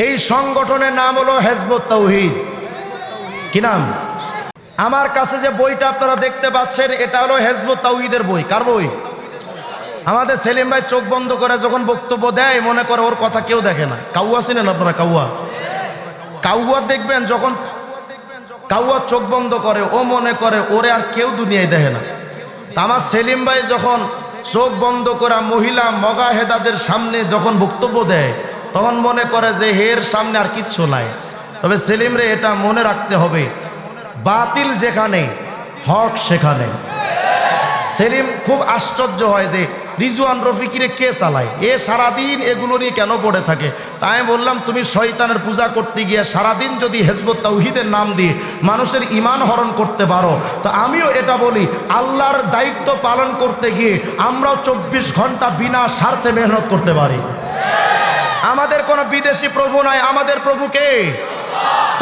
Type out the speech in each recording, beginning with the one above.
এই সংগঠনের নাম হলো হিজবুত তাওহীদ। কি নাম? আমার কাছে যে বইটা আপনারা দেখতে পাচ্ছেন এটা হলো হিজবুত তাওহীদের বই। কার বই? আমাদের সেলিম ভাই চোখ বন্ধ করে যখন বক্তব্য দেয় মনে করে ওর কথা কেউ দেখে না। কাউয়া চিনেন আপনারা? কাউয়া দেখবেন যখন কাউয়া চোখ বন্ধ করে ও মনে করে ওরে আর কেউ দুনিয়ায় দেখে না। তা আমার সেলিম ভাই যখন চোখ বন্ধ করা মহিলা মগাহেদাদের সামনে যখন বক্তব্য দেয় তখন মনে করে যে হের সামনে আর কিচ্ছু নাই। তবে সেলিম রে এটা মনে রাখতে হবে, বাতিল যেখানে হক সেখানে। সেলিম খুব আশ্চর্য হয় যে রিজওয়ান রফিকিরে কে চালায়, এ সারাদিন এগুলো নিয়ে কেন পড়ে থাকে। তাই আমি বললাম তুমি শয়তানের পূজা করতে গিয়ে সারাদিন যদি হিজবুত তাওহীদের নাম দিয়ে মানুষের ঈমান হরণ করতে পারো, তো আমিও এটা বলি আল্লাহর দায়িত্ব পালন করতে গিয়ে আমরাও 24 ঘন্টা বিনা স্বার্থে মেহনত করতে পারি। আমাদের কোনো বিদেশি প্রভু নাই, আমাদের প্রভু কে?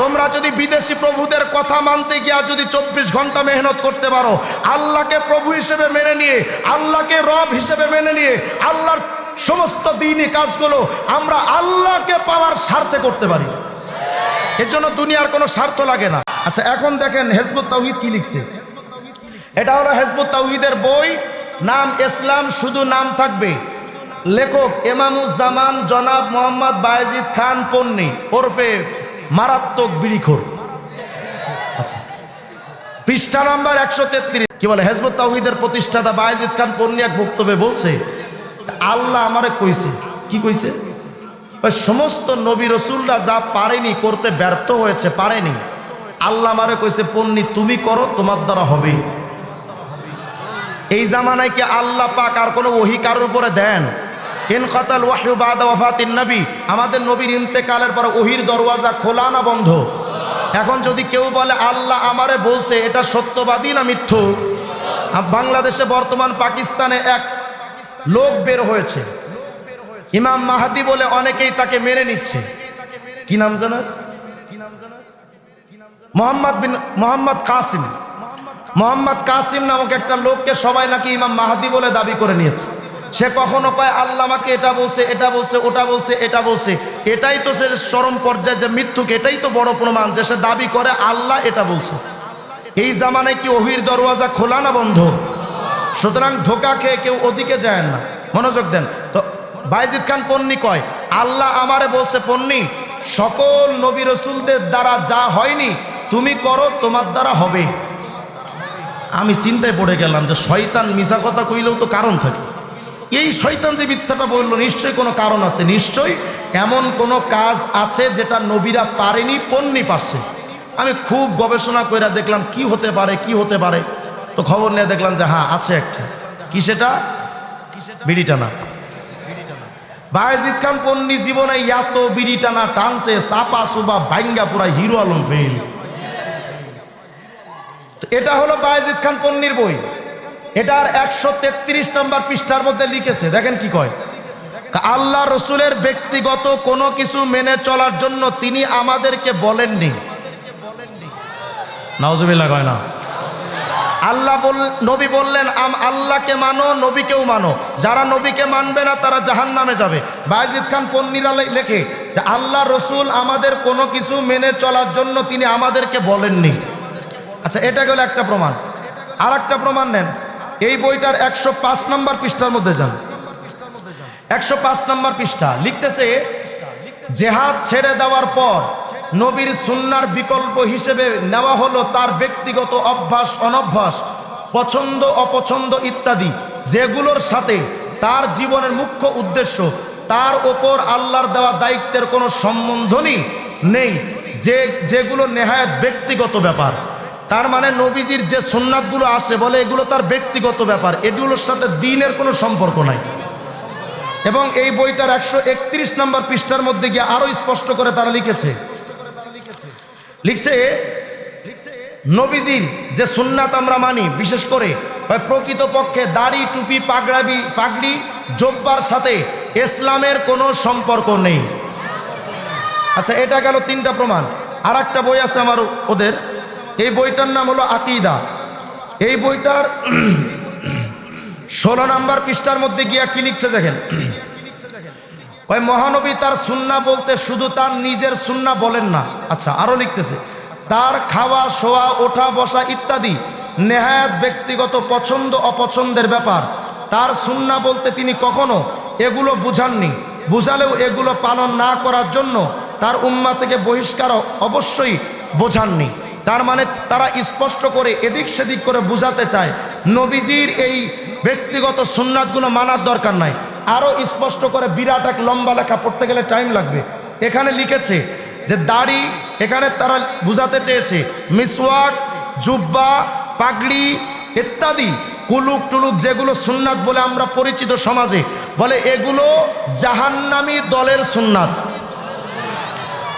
তোমরা যদি বিদেশি প্রভুদের কথা মানতে গিয়ে যদি 24 ঘন্টা মেহনত করতে পারো, আল্লাহকে প্রভু হিসেবে মেনে নিয়ে, আল্লাহকে রব হিসেবে মেনে নিয়ে আল্লাহর সমস্ত দ্বীনি কাজগুলো আমরা আল্লাহকে পাওয়ার স্বার্থে করতে পারি। এর জন্য দুনিয়ার কোনো স্বার্থ লাগে না। আচ্ছা এখন দেখেন হিজবুত তাওহীদ কি লিখছে। এটা হলো হিজবুত তাওহীদের বই, নাম ইসলাম, শুধু নাম থাকবে। লেখক ইমামুজ্জামান জনাব মোহাম্মদ বায়েজিদ খান পন্নী ওরফে মারাত্মক বিড়িখোর। আচ্ছা পৃষ্ঠা নাম্বার 133 কি বলে? হিজবুত তাওহীদের প্রতিষ্ঠাতা বায়েজিদ খান পন্নী এক বক্তব্যে বলছে আল্লাহ আমারে কইছে। কি কইছে? সমস্ত নবী রাসূলরা যা পারেনি করতে ব্যর্থ হয়েছে, পারেনি, আল্লাহ আমারে কইছে পন্নী তুমি করো, তোমার দ্বারা হবে। এই জামানায় কি আল্লাহ পাক আর কোনো ওহী কারোর উপরে দেন? ইনকাতাল ওয়াহয়ু বাদা ওয়াফাতিন নবী, আমাদের নবীর ইন্তেকালের পর ওহীর দরওয়াজা খোলা না বন্ধ? এখন যদি কেউ বলে আল্লাহ আমারে বলছে, এটা সত্যবাদী না মিথ্যু? বাংলাদেশে বর্তমান পাকিস্তানে এক লোক বের হয়েছে, ইমাম মাহাদি বলে অনেকেই তাকে মেনে নিচ্ছে। কি নাম জানো? মোহাম্মদ কাসিম নামক একটা লোককে সবাই নাকি ইমাম মাহাদি বলে দাবি করে নিয়েছে। সে কখনো কয় আল্লাহ আমাকে এটা বলছে, এটা বলছে, ওটা বলছে, এটা বলছে। এটাই তো সে চরম পর্যায়ে যে মিথ্যুক, এটাই তো বড় প্রমাণ যে সে দাবি করে আল্লাহ এটা বলছে। এই জামানায় কি ওহীর দরওয়াজা খোলা না বন্ধ? সুতরাং ধোকা খেয়ে কেউ ওদিকে যায় না। মনোযোগ দেন। তো বায়েজিদ খান পন্নী কয় আল্লাহ আমারে বলছে পন্নী সকল নবী রাসূলদের দ্বারা যা হয়নি তুমি করো, তোমার দ্বারা হবে। আমি চিন্তায় পড়ে গেলাম যে শয়তান মিছা কথা কইলেও তো কারণ থাকে। এই শয়তান যে মিথ্যাটা বলল নিশ্চয়ই কোনো কারণ আছে, নিশ্চয়ই এমন কোনো কাজ আছে যেটা নবীরা পারেনি, পন্নী পারছে। আমি খুব গবেষণা করে দেখলাম কি হতে পারে, কি হতে পারে। তো খবর নিয়ে দেখলাম যে হ্যাঁ আছে একটা। কি সেটা? বিড়ি টানা। বায়েজিদ খান পন্নী জীবনে এত বিড়ি টানা টানছে, চাপা সুবা ভাঙ্গা পুরা হিরো আলম ফেল। এটা হলো বায়েজিদ খান পন্নীর বই। এটার 133 নম্বর পৃষ্ঠার মধ্যে লিখেছে, দেখেন কি কয়। আল্লাহ রসুলের ব্যক্তিগত কোনো কিছু মেনে চলার জন্য তিনি আমাদেরকে বলেননি। নাউজুবিল্লাহ কয় না? নবী বললেন আল্লাহকে মানো, নবীকেও মানো, যারা নবীকে মানবে না তারা জাহান্নামে যাবে। বায়েজিদ খান পন্নীরা লেখে যে আল্লাহ রসুল আমাদের কোনো কিছু মেনে চলার জন্য তিনি আমাদেরকে বলেননি। আচ্ছা এটা গেল একটা প্রমাণ। আর একটা প্রমাণ নেন, এই বইটার 105 নম্বর পৃষ্ঠার মধ্যে যান। 105 নম্বর পৃষ্ঠা লিখতেছে জেহাদ ছেড়ে দেওয়ার পর নবীর সুন্নাহর বিকল্প হিসেবে নেওয়া হলো তার ব্যক্তিগত অভ্যাস, অনভ্যাস, পছন্দ, অপছন্দ ইত্যাদি, যেগুলোর সাথে তার জীবনের মুখ্য উদ্দেশ্য, তার ওপর আল্লাহর দেওয়া দায়িত্বের কোনো সম্বন্ধই নেই, যেগুলো নেহায়েত ব্যক্তিগত ব্যাপার। তার মানে নবীজির যে সুন্নাতগুলো আছে বলে এগুলো তার ব্যক্তিগত ব্যাপার, এগুলোর সাথে দ্বীনের কোনো সম্পর্ক নাই। এবং এই বইটার 131 নম্বর পৃষ্ঠার মধ্যে গিয়ে আরো স্পষ্ট করে তারা লিখছে নবীজির যে সুন্নাত আমরা মানি, বিশেষ করে প্রকৃতপক্ষে দাড়ি, টুপি, পাগড়ি, জব্বার সাথে ইসলামের কোনো সম্পর্ক নেই। আচ্ছা এটা গেল 3টা প্রমাণ। আর একটা বই আছে আমার ওদের, এই বইটার নাম হলো আকীদা। এই বইটার 16 নম্বর পৃষ্ঠার মধ্যে গিয়া কি লিখছে দেখেন। ওই মহানবী তার সুন্নাহ বলতে শুধু তার নিজের সুন্নাহ বলেন না, আচ্ছা আরো লিখতেছে তার খাওয়া শোয়া ওঠা বসা ইত্যাদি নেহায়াত ব্যক্তিগত পছন্দ অপছন্দের ব্যাপার। তার সুন্নাহ বলতে তিনি কখনো এগুলো বুঝাননি, বুঝালেও এগুলো পালন না করার জন্য তার উম্মাহ থেকে বহিষ্কার অবশ্যই বোঝাননি। তার মানে তারা স্পষ্ট করে এদিক সেদিক করে বুঝাতে চায় নবীজির এই ব্যক্তিগত সুন্নাতগুলো মানার দরকার নাই। আরও স্পষ্ট করে বিরাট এক লম্বা লেখা, পড়তে গেলে টাইম লাগবে। এখানে লিখেছে যে দাড়ি, এখানে তারা বুঝাতে চেয়েছে মিসওয়াক, জুব্বা, পাগড়ি ইত্যাদি কুলুক টুলুক যেগুলো সুন্নাত বলে আমরা পরিচিত সমাজে, বলে এগুলো জাহান্নামী দলের সুন্নাত।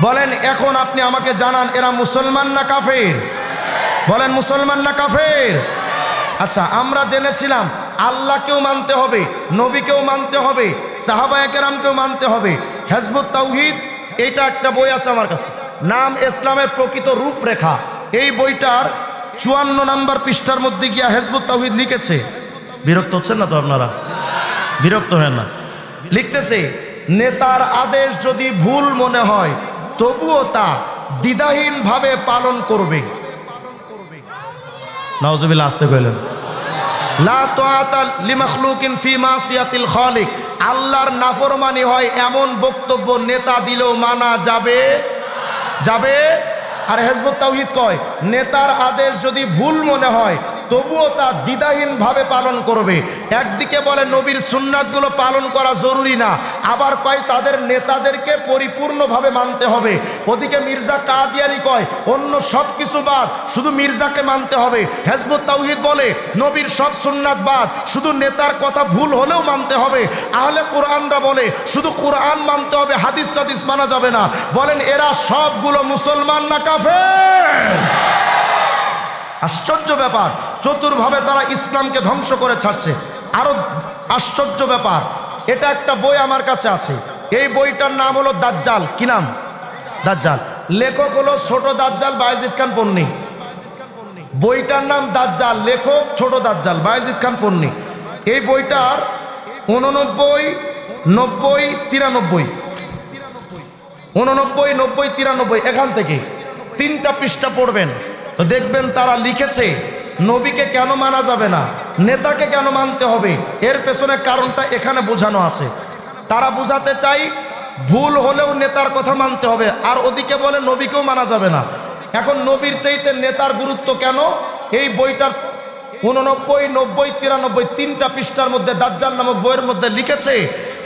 বলেন এখন আপনি আমাকে জানান এরা মুসলমান না কাফের? বলেন মুসলমান না কাফের? আচ্ছা, আমরা জেনেছিলাম আল্লাহকেও মানতে হবে, নবীকেও মানতে হবে, সাহাবায়ে কেরামকেও মানতে হবে। হিজবুত তাওহীদ এইটা একটা বই আছে আমার কাছে, নাম ইসলামের প্রকৃত রূপরেখা। এই বইটার 54 নম্বর পৃষ্ঠার মধ্যে গিয়া হিজবুত তাওহীদ লিখেছে, বিরক্ত হচ্ছেন না তো আপনারা? বিরক্ত হেন না। লিখতেছে নেতার আদেশ যদি ভুল মনে হয় তবুও তা দ্বিধাহীনভাবে পালন করবে। নাউজুবিল্লাহ, আসতে কইলেন। লা তাআতা লিমাখলুকিন ফি মাসিয়াতিল খালিক, আল্লাহর নাফরমানি হয় এমন বক্তব্য নেতা দিলেও মানা যাবে যাবে। আর হিজবুত তাওহীদ কয় নেতার আদেশ যদি ভুল মনে হয় তবুও তা দ্বিধাহীনভাবে পালন করবে। একদিকে বলে নবীর সুন্নাতগুলো পালন করা জরুরি না, আবার কয় তাদের নেতাদেরকে পরিপূর্ণভাবে মানতে হবে। ওদিকে মির্জা কাদিয়ানী কয় অন্য সব কিছু বাদ, শুধু মির্জাকে মানতে হবে। হিজবুত তাওহীদ বলে নবীর সব সুন্নাত বাদ, শুধু নেতার কথা ভুল হলেও মানতে হবে। আহলে কোরআনরা বলে শুধু কোরআন মানতে হবে, হাদিস টাদিস মানা যাবে না। বলেন এরা সবগুলো মুসলমান না কাফের? আশ্চর্য ব্যাপার, চতুরভাবে তারা ইসলামকে ধ্বংস করে ছাড়ছে। আরো আশ্চর্য ব্যাপার, এটা একটা বই আমার কাছে আছে, এই বইটার নাম হলো দাজ্জাল। কি নাম? দাজ্জাল। লেখক হলো ছোট দাজ্জাল বায়েজিদ খান পন্নী। বইটার নাম দাজ্জাল, লেখক ছোট দাজ্জাল বায়েজিদ খান পন্নী। এই বইটার 89, 90, 93, 89, 90, 93 এখান থেকে 3টা পৃষ্ঠা পড়বেন তো দেখবেন তারা লিখেছে নবীকে কেন মানা যাবে না, নেতাকে কেন মানতে হবে, এর পেছনে কারণটা এখানে বোঝানো আছে। তারা বুঝাতে চাই ভুল হলেও নেতার কথা মানতে হবে, আর ওদিকে বলে নবীকেও মানা যাবে না। এখন নবীর চাইতে নেতার গুরুত্ব কেন? এই বইটার 89, 90, 93 3টা পৃষ্ঠার মধ্যে দাজ্জাল নামক বইয়ের মধ্যে লিখেছে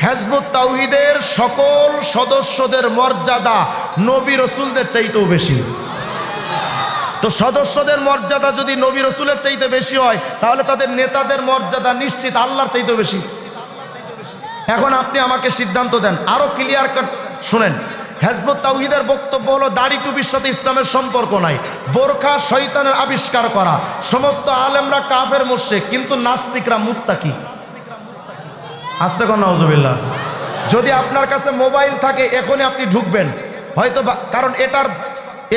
হিজবুত তাওহীদের সকল সদস্যদের মর্যাদা নবী রাসূলদের চাইতেও বেশি। তো সদস্যদের মর্যাদা যদি নবী রাসূলের চাইতে বেশি হয় তাহলে তাদের নেতাদের মর্যাদা নিশ্চিত আল্লাহর চাইতেও বেশি। এখন আপনি আমাকে সিদ্ধান্ত দেন, আরো ক্লিয়ার কাট শুনেন। হিজবুত তাওহীদের বক্তব্য হলো দাড়ি টুপির সাথে ইসলামের সম্পর্ক নাই, বোরখা শয়তানের আবিষ্কার করা, সমস্ত আলেমরা কাফের মুশরিক, কিন্তু নাস্তিকরা মুত্তাকি। আস্তে কোন নাউজুবিল্লাহ। যদি আপনার কাছে মোবাইল থাকে এখনই আপনি ঢুকবেন হয়তো, কারণ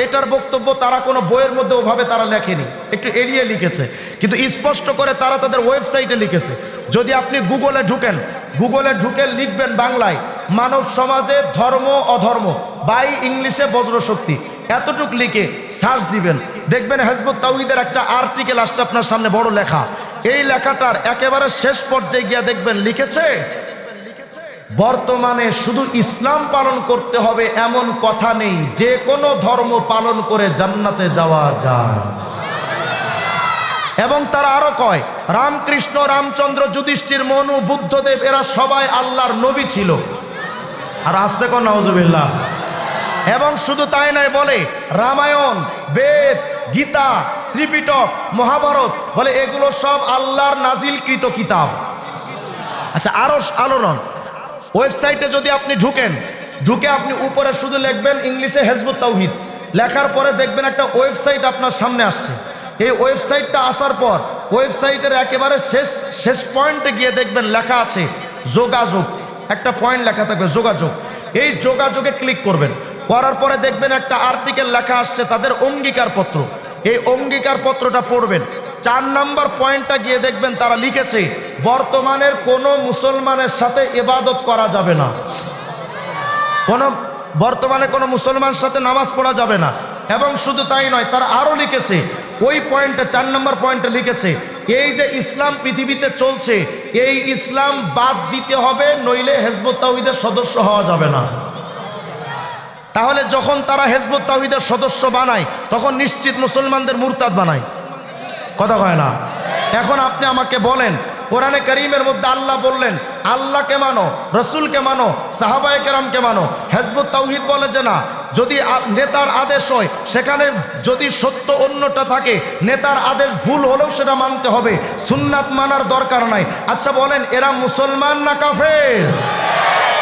এটার বক্তব্য তারা কোনো বইয়ের মধ্যে ওভাবে তারা লেখেনি, একটু এড়িয়ে লিখেছে, কিন্তু স্পষ্ট করে তারা তাদের ওয়েবসাইটে লিখেছে। যদি আপনি গুগলে ঢুকেন, গুগলে ঢুকে লিখবেন বাংলায় মানব সমাজে ধর্ম অধর্ম বাই ইংলিশে বজ্রশক্তি, এতটুক লিখে সার্চ দিবেন, দেখবেন হিজবুত তাওহীদের একটা আর্টিকেল আসছে আপনার সামনে বড় লেখা। এই লেখাটার একেবারে শেষ পর্যায়ে গিয়ে দেখবেন লিখেছে বর্তমানে শুধু ইসলাম পালন করতে হবে এমন কথা নেই, যে কোনো ধর্ম পালন করে জান্নাতে যাওয়া যায়। এবং তারা আরো কয় রামকৃষ্ণ, রামচন্দ্র, যুধিষ্ঠির, মনু, বুদ্ধদেব এরা সবাই আল্লাহর নবী ছিল। আর আস্তে কোন নাউজুবিল্লাহ। এবং শুধু তাই নয়, বলে রামায়ণ, বেদ, গীতা, ত্রিপিটক, মহাভারত বলে এগুলো সব আল্লাহর নাজিলকৃত কিতাব। আচ্ছা আরো আলোড়ন, ওয়েবসাইটে যদি আপনি ঢুকে আপনি উপরে শুধু লিখবেন ইংলিশে হিজবুত তাওহীদ, লেখার পরে দেখবেন একটা ওয়েবসাইট আপনার সামনে আসছে। এই ওয়েবসাইটটা আসার পর ওয়েবসাইটের একেবারে শেষ পয়েন্টে গিয়ে দেখবেন লেখা আছে যোগাযোগ, একটা পয়েন্ট লেখা থাকবে যোগাযোগ। এই যোগাযোগে ক্লিক করবেন, করার পরে দেখবেন একটা আর্টিকেল লেখা আসছে তাদের অঙ্গীকার পত্র। এই অঙ্গীকার পত্রটা পড়বেন, 4 নম্বর পয়েন্টটা গিয়ে দেখবেন তারা লিখেছে বর্তমানের কোনো মুসলমানের সাথে ইবাদত করা যাবে না। বর্তমানে কোনো মুসলমানের সাথে নামাজ পড়া যাবে না। এবং শুধু তাই নয়, তারা আরও লিখেছে, ওই পয়েন্টে 4 নম্বর পয়েন্টে লিখেছে, এই যে ইসলাম পৃথিবীতে চলছে, এই ইসলাম বাদ দিতে হবে, নইলে হিজবুত তাওহীদের সদস্য হওয়া যাবে না। তাহলে যখন তারা হিজবুত তাওহীদের সদস্য বানায়, তখন নিশ্চিত মুসলমানদের মুরতাদ বানায়। কথা কয় না? এখন আপনি আমাকে বলেন, কোরআনে কারীমের মধ্যে আল্লাহ বললেন আল্লাহকে মানো, রসুলকে মানো, সাহাবায়ে কেরামকে মানো। হিজবুত তাওহীদ বলে যে না, যদি নেতার আদেশ হয়, সেখানে যদি সত্য অন্যটা থাকে, নেতার আদেশ ভুল হলেও সেটা মানতে হবে, সুন্নাত মানার দরকার নাই। আচ্ছা বলেন, এরা মুসলমান না কাফের?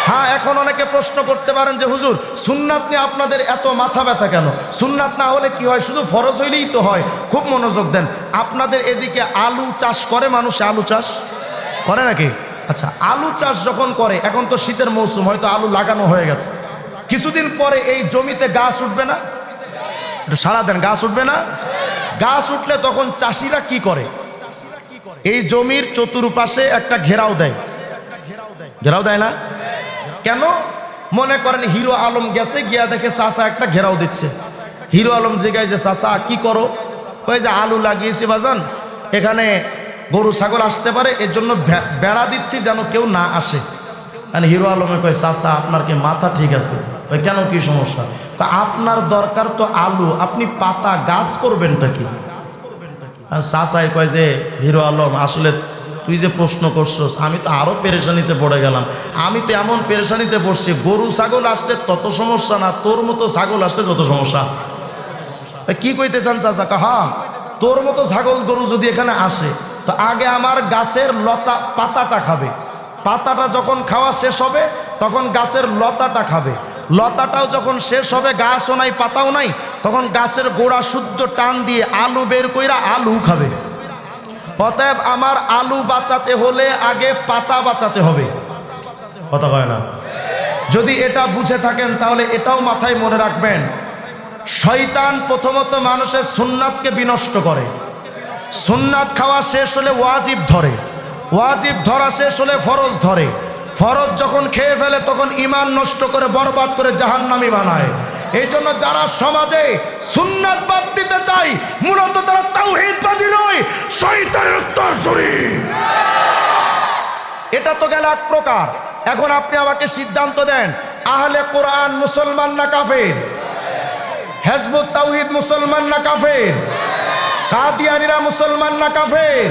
হ্যাঁ, এখন অনেকে প্রশ্ন করতে পারেন যে হুজুর, সুন্নাত নিয়ে আপনাদের এত মাথা ব্যথা কেন? সুন্নাত না হলে কি হয়? শুধু ফরজ হইলেই তো হয়। খুব মনোযোগ দেন। আপনাদের এদিকে আলু চাষ করে মানুষ? আলু চাষ করে নাকি? আচ্ছা, আলু চাষ যখন করে, এখন তো শীতের মৌসুম, হয়তো আলু লাগানো হয়ে গেছে, কিছুদিন পরে এই জমিতে গাছ উঠবে না? একটু সারা দেন, গাছ উঠবে না? গাছ উঠলে তখন চাষিরা কি করে? এই জমির চতুর্পাশে একটা ঘেরাও দেয়। ঘেরাও দেয় না? কেন? মনে করেন হিরো আলম গেছে, গিয়া দেখে চাচা একটা ঘেরাও দিচ্ছে। হিরো আলম জিগায় যে চাচা কি করো? ওই যে আলু লাগিয়েছি বাজান, এখানে গরু ছাগল আসতে পারে, এর জন্য বেড়া দিচ্ছি যেন কেউ না আসে। মানে হিরো আলমে কয়, চাচা আপনার কি মাথা ঠিক আছে? কয় কেন, কি সমস্যা? আপনার দরকার তো আলু, আপনি পাতা গাছ করবেনটা কি? আর চাচাই কয় যে হিরো আলম, আসলে তুই যে প্রশ্ন করছস, আমি তো আরো পেরেশানিতে পড়ে গেলাম। আমি তো এমন পেরেশানিতে পড়ছি, গরু ছাগল আসলে তত সমস্যা না, তোর মতো ছাগল আসলে যত সমস্যা। কি কইতে চান চাচা? হ্যাঁ, তোর মতো ছাগল গরু যদি এখানে আসে, তো আগে আমার গাছের লতা পাতাটা খাবে, পাতাটা যখন খাওয়া শেষ হবে তখন গাছের লতাটা খাবে, লতাটাও যখন শেষ হবে, গাছও নাই পাতাও নাই, তখন গাছের গোড়া শুদ্ধ টান দিয়ে আলু বের কইরা আলু খাবে। অতএব আমার আলু বাঁচাতে হলে আগে পাতা বাঁচাতে হবে। কথা কয় না? যদি এটা বুঝে থাকেন তাহলে এটাও মাথায় মনে রাখবেন, শয়তান প্রথমত মানুষের সুন্নাতকে বিনষ্ট করে। সুন্নাত খাওয়া শেষ হলে ওয়াজিব ধরে, ওয়াজিব ধরা শেষ হলে ফরজ ধরে, ফরজ যখন খেয়ে ফেলে তখন ঈমান নষ্ট করে বরবাদ করে জাহান্নামী বানায়। এই জন্য যারা সমাজে সুন্নাত বাদ দিতে চায়, মূলত তারা তাওহীদবাদী নয়, শয়তানের উত্তরসূরি। এটা তো গেল এক প্রকার। এখন আপনি আমাকে সিদ্ধান্ত দেন, আহলে কোরআন মুসলমান না কাফের? হিজবুত তাওহীদ মুসলমান না কাফের? কাদিয়ানীরা মুসলমান না কাফের?